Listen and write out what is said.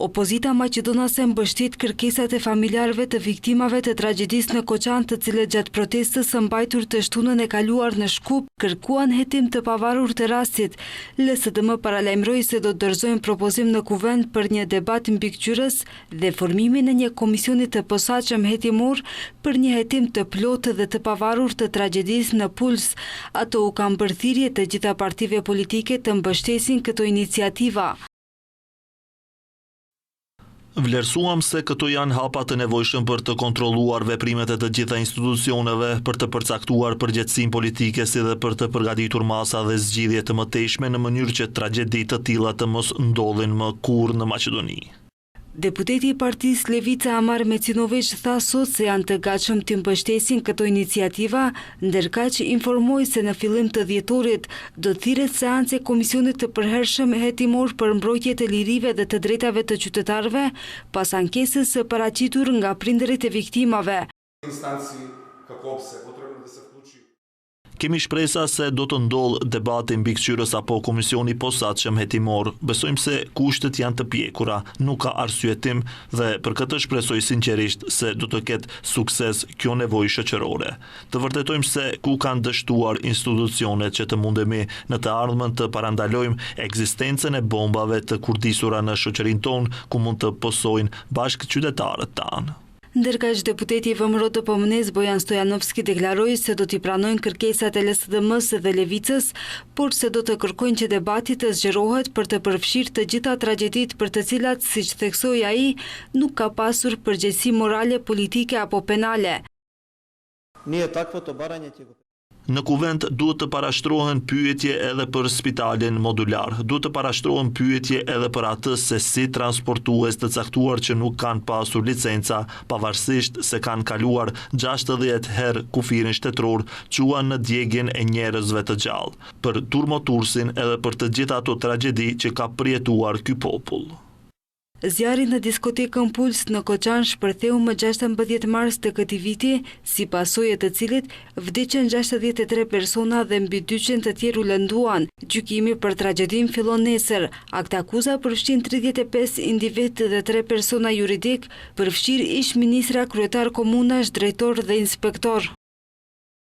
Opozita maqedonase mbështet kërkesat e familjarëve të viktimave të tragjedisë në Koçan, të cilët gjatë protestës së mbajtur të shtunën e kaluar në Shkup kërkuan hetim të pavarur të rastit. LSDM paralajmëroi se do të dorëzojnë propozim në kuvend për një debat mbikëqyrës dhe formimin e një komisioni të posaçëm hetimor për një hetim të plotë dhe të pavarur të tragjedisë në Puls. Ato u kanë bërë thirrje të gjitha partive politike të mbështesin këto iniciativa. Vlerësuam se këto janë hapa të nevojshëm për të kontrolluar veprimet e të gjitha institucioneve, për të përcaktuar përgjegjësinë politike si dhe për të përgatitur masa dhe zgjidhje të mëtejshme në mënyrë që tragjedi të tilla të mos ndodhin më kurrë në Maqedoni. Deputeti i Partisë Levica Amar Mecinović tha sot se janë të gatshëm të mbështesin këto iniciativa, ndërkaq informoi se në fillim të dhjetorit do thirret seancë e komisionit të përhershëm hetimor për mbrojtje të lirive dhe të drejtave të qytetarëve pas ankesës së paraqitur nga prindërit e viktimave. Kemi shpresa se do të ndodhë debati mbikëqyrës apo komisioni posaçëm hetimor. Besojmë se kushtet janë të pjekura, nuk ka arsyetim dhe për këtë shpresoj sinqerisht se do të ketë sukses kjo nevojë shoqërore. Të vërtetojmë se ku kanë dështuar institucionet që të mundemi në të ardhmen të parandalojmë ekzistencën e bombave të kurdisura në shoqërinë tonë ku mund të posojnë bashkë qytetarët tanë. Ndërkaq deputeti i VMRO të Pomnes Bojan Stojanovski deklaroi se do t'i pranojnë kërkesat e LSDM-s dhe Levicës, por se do të kërkojnë që debati të zgjerohet për të përfshirë të gjitha tragjeditë për të cilat, siç theksoi ai, nuk ka pasur përgjegjësi morale, politike apo penale. Në kuvend duhet të parashtrohen pyetje edhe për spitalin modular, duhet të parashtrohen pyetje edhe për atë se si transportues të caktuar që nuk kanë pasur licenca, pavarësisht se kanë kaluar 60 herë kufirin shtetror, quan në djegjen e njerëzve të gjallë, për turmotursin edhe për të gjitha ato tragjedi që ka përjetuar ky popull. Zjarri në diskotekën Puls në Koçan shpërtheu më 16 mars të këtij viti, si pasojë të cilit vdiqën 63 persona dhe mbi 200 të tjerë u lënduan. Gjykimi për tragjedinë fillon nesër. Aktakuza përfshin 35 individ dhe 3 persona juridik, përfshir ish ministra, kryetar komunash, drejtor dhe inspektor.